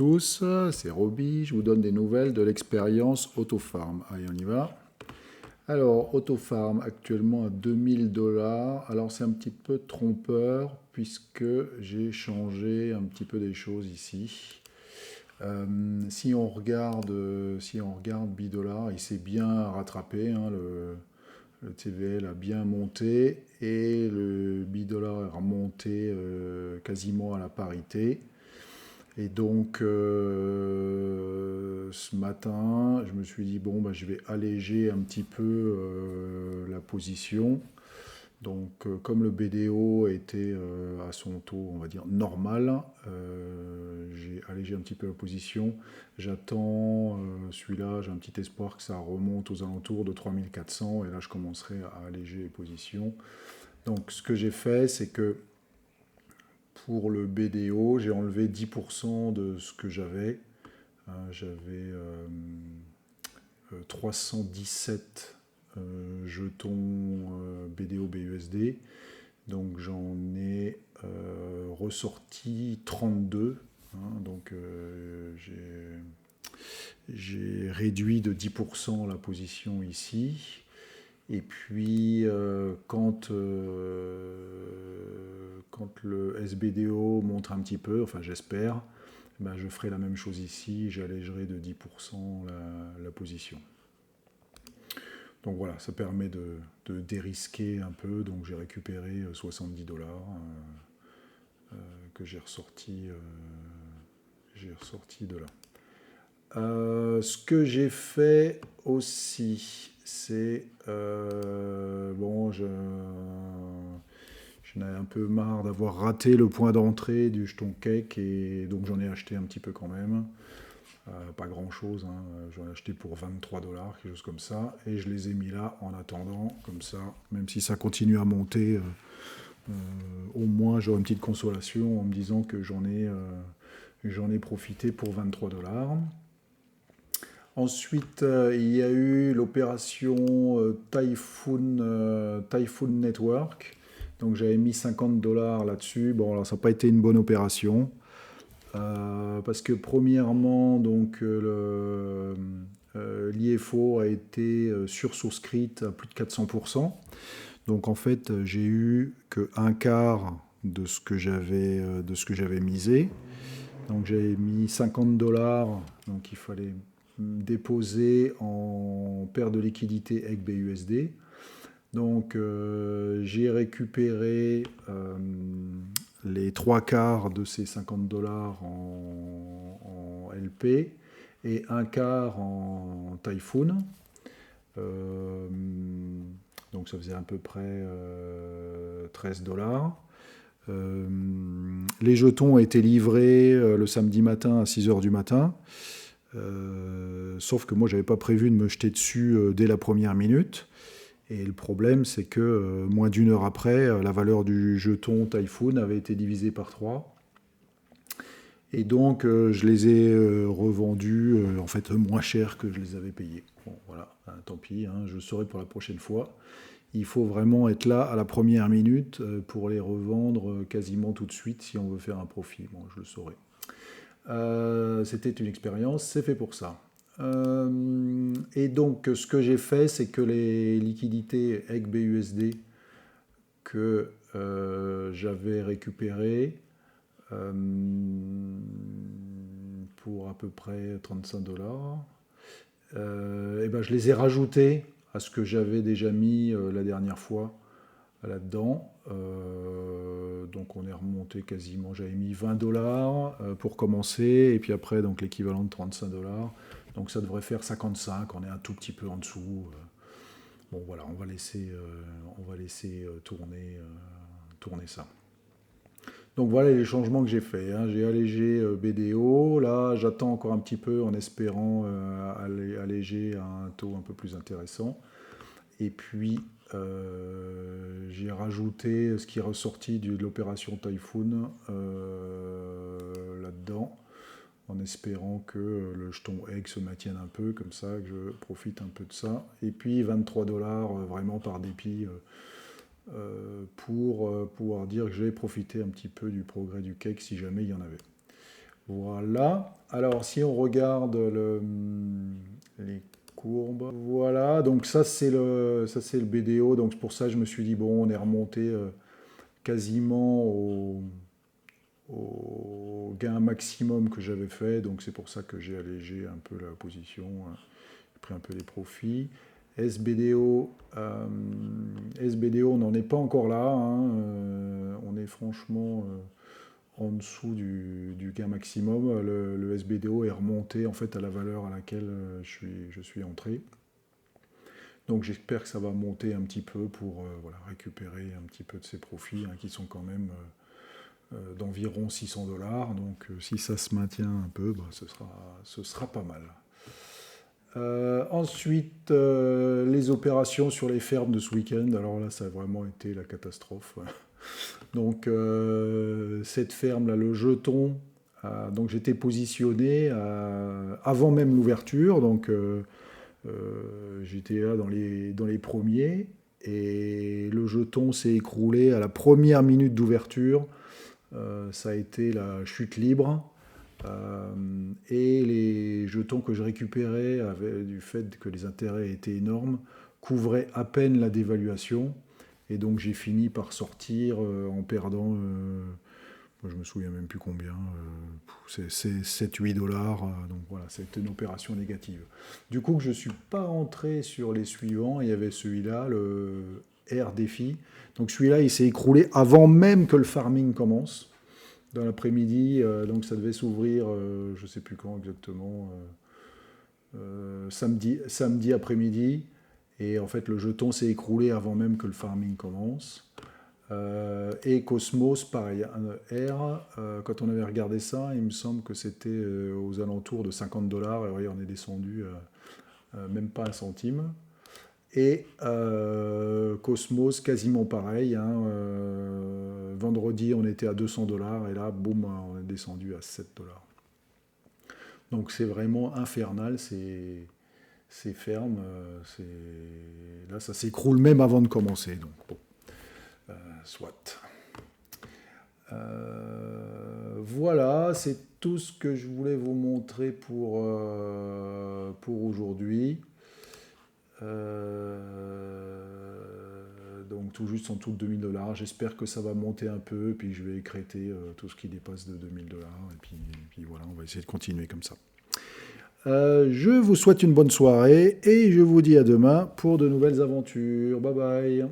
Tous, c'est Roby, je vous donne des nouvelles de l'expérience Autofarm. Allez, on y va. Alors, Autofarm actuellement à 2000 $. Alors, c'est un petit peu trompeur puisque j'ai changé un petit peu des choses ici. Si on regarde Bidola, il s'est bien rattrapé, hein, le TVL a bien monté et le Bidola est remonté quasiment à la parité. Et donc, ce matin, je me suis dit, bon, bah, je vais alléger un petit peu la position. Donc, comme le BDO était à son taux, on va dire, normal, j'ai allégé un petit peu la position. J'attends celui-là, j'ai un petit espoir que ça remonte aux alentours de 3400, et là, je commencerai à alléger les positions. Donc, ce que j'ai fait, c'est que pour le BDO, j'ai enlevé 10% de ce que j'avais. J'avais 317 jetons BDO BUSD. Donc j'en ai ressorti 32. Donc j'ai réduit de 10% la position ici. Et puis, quand le SBDO montre un petit peu, enfin j'espère, ben, je ferai la même chose ici, j'allégerai de 10% la position. Donc voilà, ça permet de dérisquer un peu, donc j'ai récupéré 70 $ que j'ai ressorti de là. Ce que j'ai fait aussi, c'est bon, j'en ai un peu marre d'avoir raté le point d'entrée du jeton cake et donc j'en ai acheté un petit peu quand même. Pas grand chose, hein. J'en ai acheté pour 23 $, quelque chose comme ça, et je les ai mis là en attendant, comme ça, même si ça continue à monter, au moins j'aurai une petite consolation en me disant que j'en ai profité pour 23 $. Ensuite, il y a eu l'opération Typhoon Network. Donc j'avais mis 50 $ là-dessus. Bon, alors ça n'a pas été une bonne opération. Parce que premièrement, donc, l'IFO a été sursouscrite à plus de 400%. Donc en fait, j'ai eu que un quart de ce que j'avais misé. Donc j'avais mis 50 $, donc il fallait déposer en paire de liquidité avec BUSD. Donc j'ai récupéré les trois quarts de ces 50 $ en LP et un quart en Typhoon. Euh, donc ça faisait à peu près 13 $. Les jetons ont été livrés le samedi matin à 6 h du matin. Sauf que moi, j'avais pas prévu de me jeter dessus dès la première minute. Et le problème, c'est que moins d'une heure après, la valeur du jeton Typhoon avait été divisée par 3. Et donc, je les ai revendus en fait moins cher que je les avais payés. Bon, voilà, tant pis, hein, je saurai pour la prochaine fois. Il faut vraiment être là à la première minute pour les revendre quasiment tout de suite si on veut faire un profit. Bon, je le saurai. C'était une expérience, c'est fait pour ça. Et donc, ce que j'ai fait, c'est que les liquidités avec BUSD que j'avais récupérées pour à peu près 35 $, et ben, je les ai rajoutées à ce que j'avais déjà mis la dernière fois là-dedans. Donc on est remonté quasiment, j'avais mis 20 $ pour commencer, et puis après donc l'équivalent de 35 $. Donc ça devrait faire 55, on est un tout petit peu en dessous. Bon voilà, on va laisser tourner ça. Donc voilà les changements que j'ai faits, hein. J'ai allégé BDO, là j'attends encore un petit peu en espérant alléger à un taux un peu plus intéressant. Et puis j'ai rajouté ce qui est ressorti de l'opération Typhoon là-dedans, en espérant que le jeton egg se maintienne un peu, comme ça, que je profite un peu de ça. Et puis 23 $ vraiment par dépit pour pouvoir dire que j'ai profité un petit peu du progrès du cake si jamais il y en avait. Voilà. Alors, si on regarde les courbes, voilà. Donc ça c'est le BDO. Donc pour ça, je me suis dit bon, on est remonté quasiment au gain maximum que j'avais fait. Donc c'est pour ça que j'ai allégé un peu la position, hein. J'ai pris un peu des profits. SBDO, SBDO, on n'en est pas encore là, hein. On est franchement en dessous du gain maximum. Le SBDO est remonté en fait à la valeur à laquelle je suis entré. Donc j'espère que ça va monter un petit peu pour voilà, récupérer un petit peu de ces profits, hein, qui sont quand même d'environ 600 $. Donc si ça se maintient un peu, bah, ce sera pas mal. Ensuite, les opérations sur les fermes de ce week-end. Alors là, ça a vraiment été la catastrophe. Donc cette ferme-là, le jeton, donc j'étais positionné avant même l'ouverture. Donc j'étais là dans les premiers. Et le jeton s'est écroulé à la première minute d'ouverture. Ça a été la chute libre. Et les jetons que je récupérais, du fait que les intérêts étaient énormes, couvraient à peine la dévaluation. Et donc j'ai fini par sortir en perdant, je me souviens même plus combien, c'est 7-8 $. Donc voilà, c'était une opération négative. Du coup, je ne suis pas entré sur les suivants. Il y avait celui-là, le R Défi. Donc celui-là, il s'est écroulé avant même que le farming commence. Dans l'après-midi, donc ça devait s'ouvrir, je ne sais plus quand exactement, samedi après-midi. Et en fait, le jeton s'est écroulé avant même que le farming commence. Et Cosmos, pareil, R, quand on avait regardé ça, il me semble que c'était aux alentours de 50 $. Et voyez, on est descendu même pas un centime. Et Cosmos, quasiment pareil, hein, vendredi, on était à 200 $, et là, boum, on est descendu à 7 $. Donc c'est vraiment infernal, ces fermes. Là, ça s'écroule même avant de commencer. Donc, bon, soit. Voilà, c'est tout ce que je voulais vous montrer pour aujourd'hui. Donc tout juste en tout de 2000 $. J'espère que ça va monter un peu, puis je vais écréter tout ce qui dépasse de 2000 $. Et puis voilà, on va essayer de continuer comme ça. Je vous souhaite une bonne soirée et je vous dis à demain pour de nouvelles aventures. Bye bye.